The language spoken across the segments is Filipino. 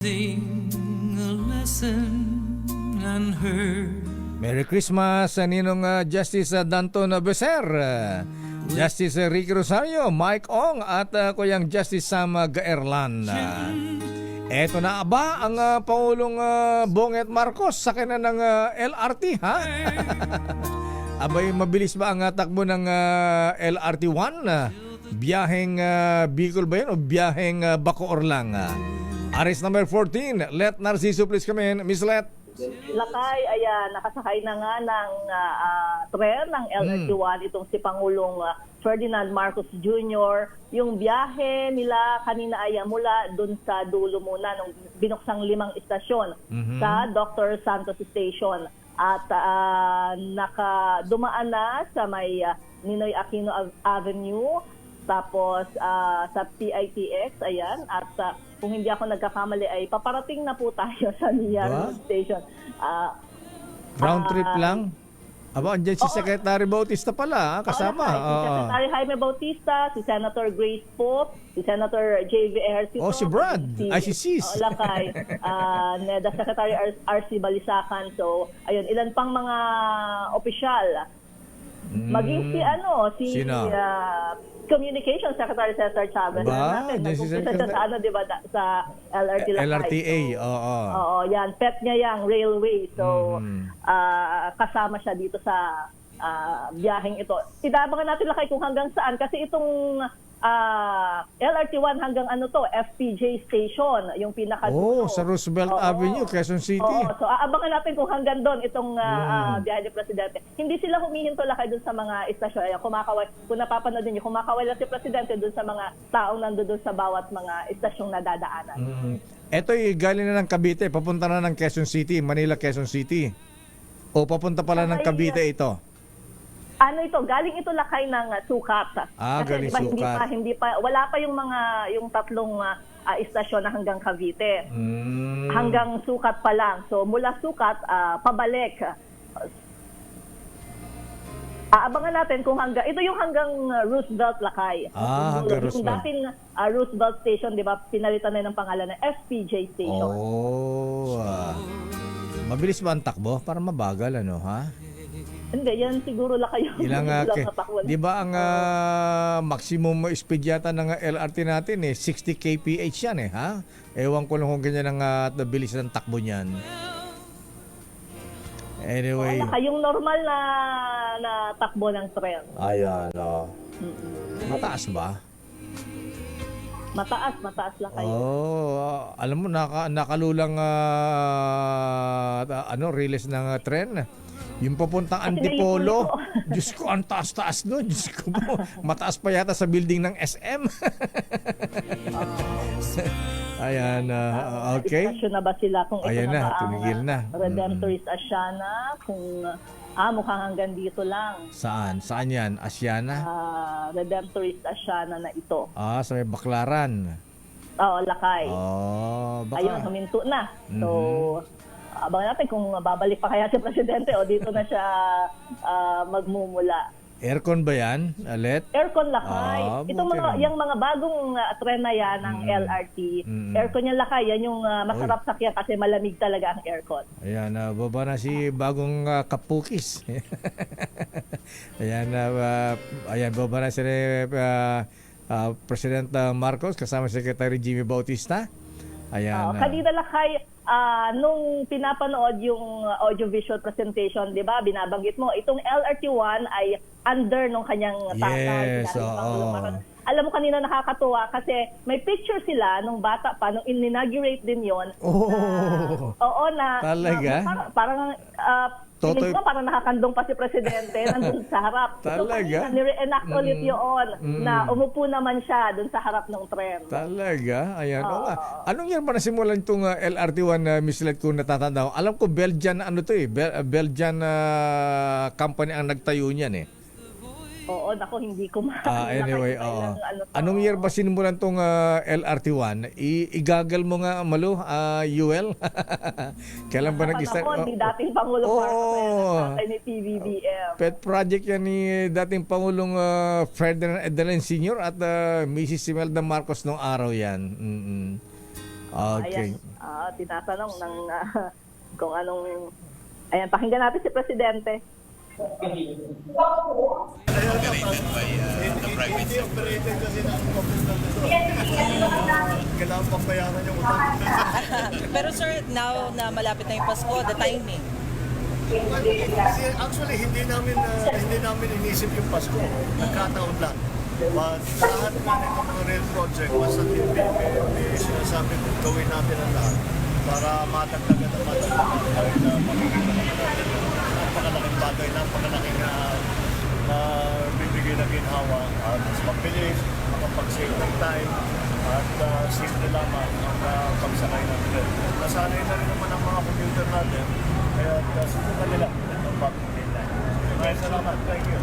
A lesson unheard. Merry Christmas, Ninong Justice Danton Becer, Justice Ricky Rosario, Mike Ong at Kuyang Justice Sam Gaerlan. Eto na ba ang Pangulong Bonget Marcos sa kanya ng LRT, ha? Abay, mabilis ba ang takbo ng LRT1? Biyaheng Bicol ba yun o biyaheng Bacoor lang? Arrest number 14, Let Narciso, please come in. Miss Let. Lakay, ayan, nakasakay na nga ng tren ng LRT1 itong si Pangulong Ferdinand Marcos Jr. Yung biyahe nila kanina ay mula dun sa dulo muna nung binuksang 5 istasyon sa Dr. Santos Station. At nakadumaan na sa may Ninoy Aquino Avenue, tapos sa PITX, ayan, at kung hindi ako nagkakamali ay paparating na po tayo sa Nian Station. Round trip lang? Aba, andyan si Secretary Bautista pala, kasama. Si Secretary Jaime Bautista, si Senator Grace Pope, si Senator J.V. Ejercito. Si Brad, si Sis. Lakay, NEDA Secretary R.C. Balisacan. So, ayun, ilan pang mga opisyal. Maging si Communication Secretary Cesar Chavez. Sa diba, sa LRT Lakay. LRTA, oo. Oo, yan. Pet niya yung railway. So, kasama siya dito sa biyaheng ito. Idabangan natin Lakay kung hanggang saan. Kasi itong LRT1 hanggang FPJ Station, yung pinaka-dulo. Sa Roosevelt Avenue, Quezon City. So aabangan natin kung hanggang doon itong biyahe ni Presidente. Hindi sila humihinto Lakay doon sa mga istasyon. Ayan, kumakaway. Kung napapanood niyo, kumakaway lang si Presidente doon sa mga taong nandoon sa bawat mga istasyong nadadaanan. Eto'y galing na ng Cavite, papunta na ng Quezon City, Manila, Quezon City. O papunta pala ng Cavite ito? Galing ito Lakay ng Sukat. Galing Sukat. Hindi pa, wala pa yung tatlong istasyon na hanggang Cavite. Hanggang Sukat pa lang. So mula Sukat, pabalik. Aabangan natin kung ito yung hanggang Roosevelt Lakay. Hanggang Roosevelt. Yung dating Roosevelt Station, di ba, pinalitan na ng pangalan ng FPJ Station. Mabilis ba ang takbo? Para mabagal, ha? Hindi, yan siguro Lakay yung di ba ang maximum speed yata ng LRT natin 60 kph yan ha? Ewan ko lang kung ganyan ang bilis ng takbo niyan. Anyway. Yung normal na takbo ng tren. Ayan, Mataas ba? Mataas Lakay. Alam mo, nakalulang release ng tren. Yung papuntang Antipolo, Diyos ko, ang taas-taas nun. Diyos ko po, mataas pa yata sa building ng SM. Ayan, okay. Istasyon na ba sila? Kung ayan ito na, tumigil na. Redemptorist Asiana, kung mukhang hanggang dito lang. Saan? Saan yan? Asiana? Redemptorist Asiana na ito. Sa may Baklaran. Oo, Lakay. Baka. Ayun, huminto na. So, abangan natin kung babalik pa kaya si Presidente o dito na siya magmumula. Aircon ba yan, Alet? Aircon Lakay. Itong yung mga bagong tren na yan ng LRT, aircon yung Lakay, yan yung masarap sakyan kasi malamig talaga ang aircon. Ayan, baba na si bagong Kapukis. Ayan, baba na si President Marcos kasama Secretary Jimmy Bautista. Ayan. Kanina Lakay, nung pinapanood yung audiovisual presentation, di ba, binabanggit mo, itong LRT1 ay under nung kanyang tatay. Yes, Alam mo, kanina nakakatuwa kasi may picture sila nung bata pa, nung in-inaugurate din yon. Talaga? Parang Totoy, parang nakakandong pa si Presidente nandun sa harap. Talaga? So, nire-enact ulit yun na umupo naman siya dun sa harap ng tren. Talaga? Ayan. Anong year ba nasimulan itong LRT1 Miss Let kung natatanda ko? Alam ko Belgian Belgian company ang nagtayo niyan Oo, nako, hindi ko anyway, anong year ba sinimulan tong LRT1? Igagal mo nga, Malu, UL? Kailan ba nag-start? Ni dating Pangulong Marcos, ni PBBM. Pet project yan ni dating Pangulong Ferdinand Edelen Sr. at Mrs. Imelda Marcos nung araw yan. Okay. Ayan, tinatanong ng kung anong... Ayan, pakinggan natin si Presidente. Hindi operated kasi ng government ito. Kailangan pang bayaran yung utang. Pero sir, now na malapit na yung Pasko, the timing. Kasi actually hindi namin inisip yung Pasko. Nagkataon lang. But lahat nga ng mga rail project, basta may sinasabi kung gawin natin ang lahat para matagdagan ang dahil na makikita natin napakalaking bagay, napakalaking na bibigay na ginhawa at mas mabilis, makapag-save ng time at simple lamang ang pagsakay ng train. Nasanay na rin naman ang mga commuter natin kaya susukan nila ang pag-ibig na. Maraming salamat. Thank you.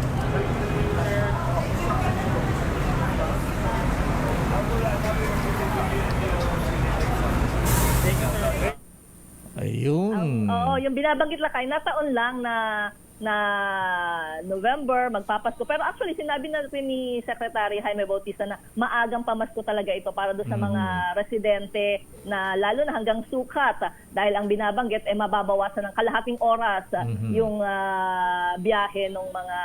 Ayun. Oo, yung binabanggit Lakay, nataon lang na November, magpapasko. Pero actually, sinabi na rin ni Secretary Jaime Bautista na maagang pamasko talaga ito para doon sa mga residente na lalo na hanggang sukat. Dahil ang binabanggit ay mababawasan ng kalahating oras yung biyahe ng mga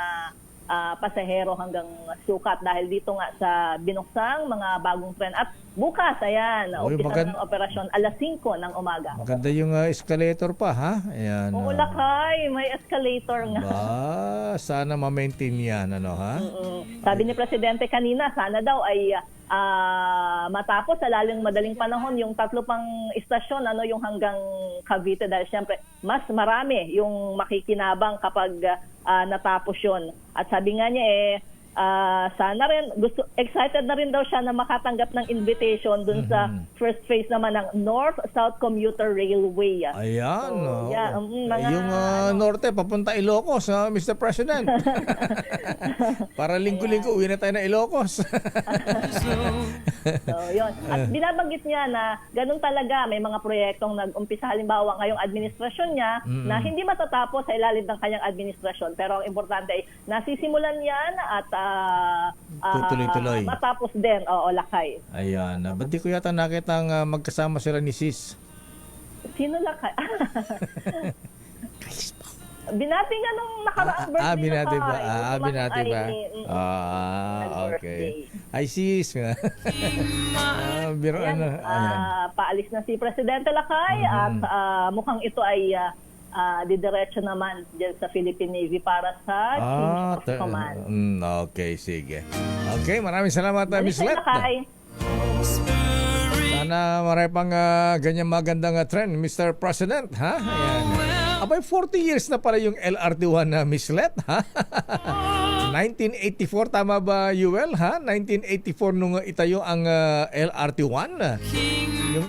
pasahero hanggang sukat dahil dito nga sa binuksang mga bagong tren. At bukas, ayan, Uy, umpisa ng operasyon alas 5 ng umaga. Maganda yung escalator pa, ha? Ayan. Oo, Lakay, may escalator nga. Sana ma-maintain yan, ano, ha? Sabi ni Presidente kanina, sana daw ay matapos sa madaling panahon yung 3 pang istasyon, yung hanggang Cavite dahil siyempre mas marami yung makikinabang kapag natapos yun. At sabi nga niya sana rin, excited na rin daw siya na makatanggap ng invitation dun sa first phase naman ng North-South Commuter Railway. Ayan. So, yeah, yung norte, papunta Ilocos, Mr. President. Para linggo-linggo, uwi na tayo na Ilocos. So, yun. At binabanggit niya na ganun talaga, may mga proyektong nag-umpisa halimbawa ngayong administrasyon niya na hindi matatapos sa ilalim ng kanyang administrasyon. Pero ang importante ay nasisimulan yan at Tutuloy-tuloy. matapos din, Lakay. Ayan. Ba't di ko yata nakita magkasama sila ni Sis? Sino Lakay? Binati nga nung nakaraang birthday. Binati ba? Lakay. Binati ba? Okay. Ay, Sis. Biro Yan, ayan. paalis na si Presidente Lakay at mukhang ito ay didiretso naman dyan sa Philippine Navy para sa change of command. Okay, sige. Okay, maraming salamat, Miss Let. Lakay. Sana marami pang ganyan magandang trend, Mr. President, ha? Ayan. Abay, 40 years na pala yung LRT1 na Miss Let, ha? 1984, tama ba, Yuel, ha? 1984 nung itayo ang LRT1. Yung